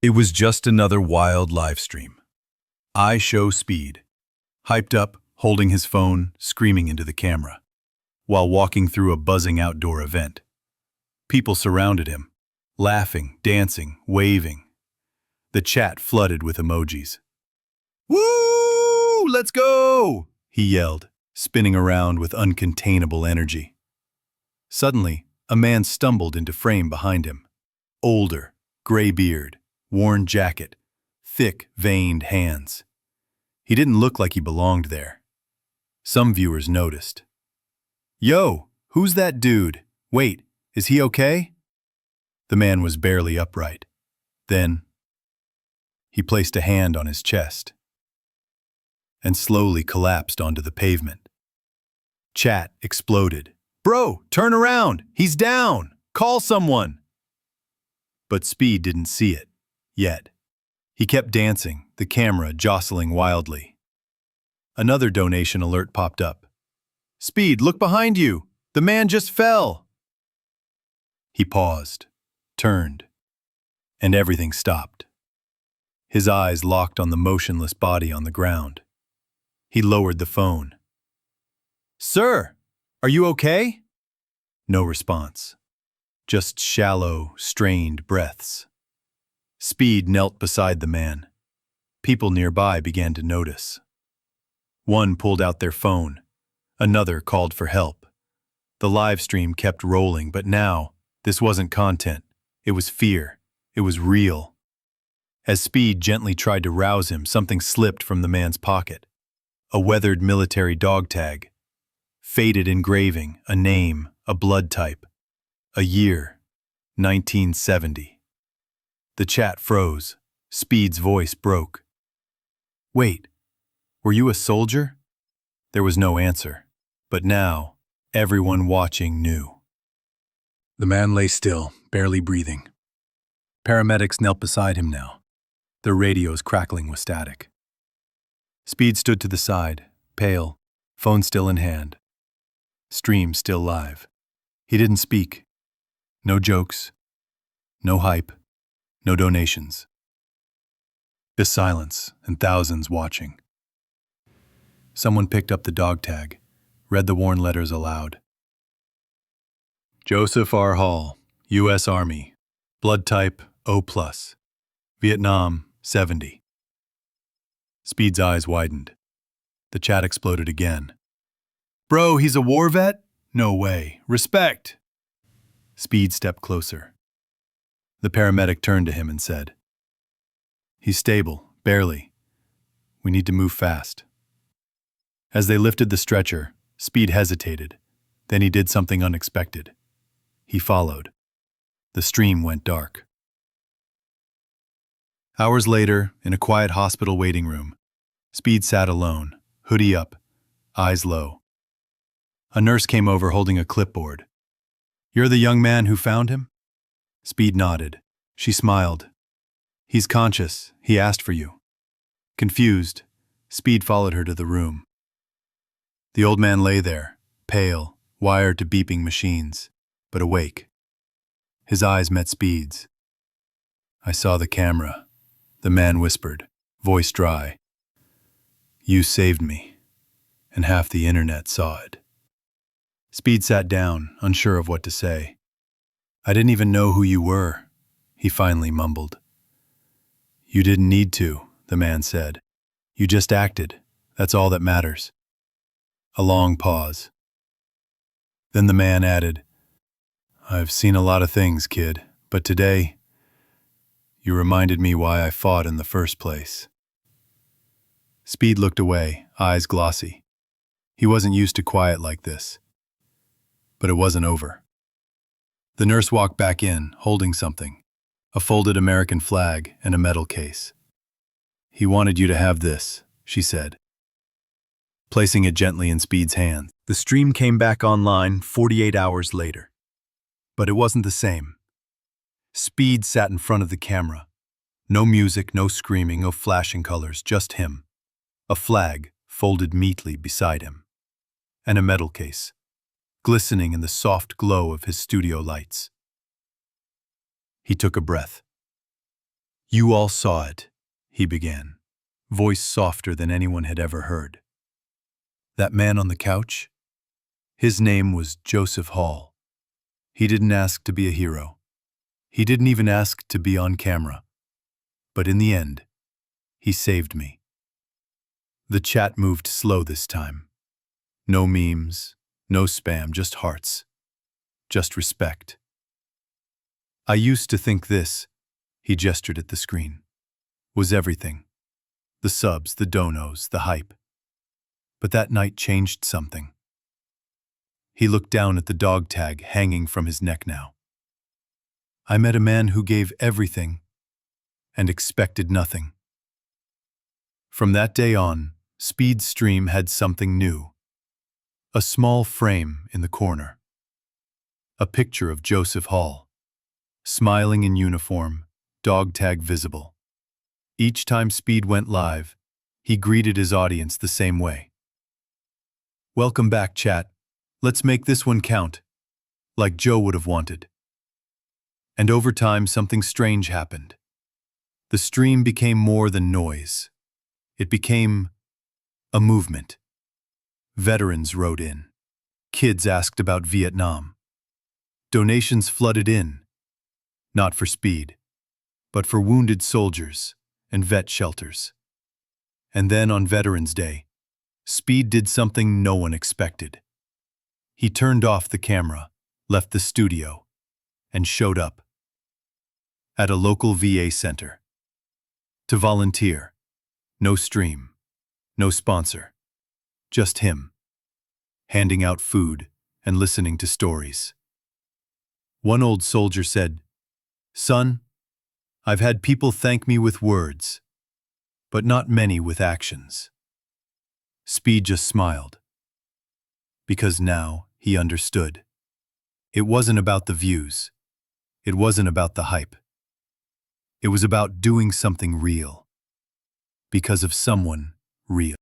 It was just another wild live stream. IShowSpeed, hyped up, holding his phone, screaming into the camera, while walking through a buzzing outdoor event. People surrounded him, laughing, dancing, waving. The chat flooded with emojis. "Woo! Let's go!" he yelled, spinning around with uncontainable energy. Suddenly, a man stumbled into frame behind him. Older, gray beard, worn jacket, thick, veined hands. He didn't look like he belonged there. Some viewers noticed. "Yo, who's that dude? Wait, is he okay?" The man was barely upright. Then, he placed a hand on his chest and slowly collapsed onto the pavement. Chat exploded. "Bro, turn around! He's down! Call someone!" But Speed didn't see it, yet. He kept dancing, the camera jostling wildly. Another donation alert popped up. "Speed, look behind you! The man just fell!" He paused, turned, and everything stopped. His eyes locked on the motionless body on the ground. He lowered the phone. "Sir, are you okay?" No response. Just shallow, strained breaths. Speed knelt beside the man. People nearby began to notice. One pulled out their phone. Another called for help. The live stream kept rolling, but now, this wasn't content. It was fear. It was real. As Speed gently tried to rouse him, something slipped from the man's pocket. A weathered military dog tag. Faded engraving, a name, a blood type. A year, 1970. The chat froze. Speed's voice broke. "Wait, were you a soldier?" There was no answer. But now, everyone watching knew. The man lay still, barely breathing. Paramedics knelt beside him now, their radios crackling with static. Speed stood to the side, pale, phone still in hand. Stream still live. He didn't speak. No jokes. No hype. No donations. Just silence and thousands watching. Someone picked up the dog tag, read the worn letters aloud. Joseph R. Hall, U.S. Army, blood type O+, Vietnam, 70. Speed's eyes widened. The chat exploded again. "Bro, he's a war vet? No way. Respect!" Speed stepped closer. The paramedic turned to him and said, "He's stable, barely. We need to move fast." As they lifted the stretcher, Speed hesitated. Then he did something unexpected. He followed. The stream went dark. Hours later, in a quiet hospital waiting room, Speed sat alone, hoodie up, eyes low. A nurse came over holding a clipboard. "You're the young man who found him?" Speed nodded. She smiled. "He's conscious. He asked for you." Confused, Speed followed her to the room. The old man lay there, pale, wired to beeping machines, but awake. His eyes met Speed's. "I saw the camera," the man whispered, voice dry. "You saved me, and half the internet saw it." Speed sat down, unsure of what to say. "I didn't even know who you were," he finally mumbled. "You didn't need to," the man said. "You just acted. That's all that matters." A long pause. Then the man added, "I've seen a lot of things, kid, but today, you reminded me why I fought in the first place." Speed looked away, eyes glossy. He wasn't used to quiet like this. But it wasn't over. The nurse walked back in, holding something, a folded American flag and a metal case. "He wanted you to have this," she said, placing it gently in Speed's hand. The stream came back online 48 hours later. But it wasn't the same. Speed sat in front of the camera. No music, no screaming, no flashing colors, just him. A flag folded neatly beside him. And a metal case, glistening in the soft glow of his studio lights. He took a breath. You all saw it, he began, voice softer than anyone had ever heard. That man on the couch? His name was Joseph Hall. He didn't ask to be a hero. He didn't even ask to be on camera. But in the end, he saved me. The chat moved slow this time. No memes, no spam, just hearts. Just respect. I used to think this, he gestured at the screen, was everything. The subs, the donos, the hype. But that night changed something. He looked down at the dog tag hanging from his neck now. I met a man who gave everything and expected nothing. From that day on, Speed's stream had something new. A small frame in the corner. A picture of Joseph Hall, smiling in uniform, dog tag visible. Each time Speed went live, he greeted his audience the same way. Welcome back, chat. Let's make this one count, like Joe would have wanted. And over time, something strange happened. The stream became more than noise. It became a movement. Veterans wrote in. Kids asked about Vietnam. Donations flooded in, not for Speed, but for wounded soldiers and vet shelters. And then on Veterans Day, Speed did something no one expected. He turned off the camera, left the studio, and showed up at a local VA center to volunteer. No stream, no sponsor, just him, handing out food and listening to stories. One old soldier said, "Son, I've had people thank me with words, but not many with actions." Speed just smiled, because now he understood. It wasn't about the views. It wasn't about the hype. It was about doing something real, because of someone real.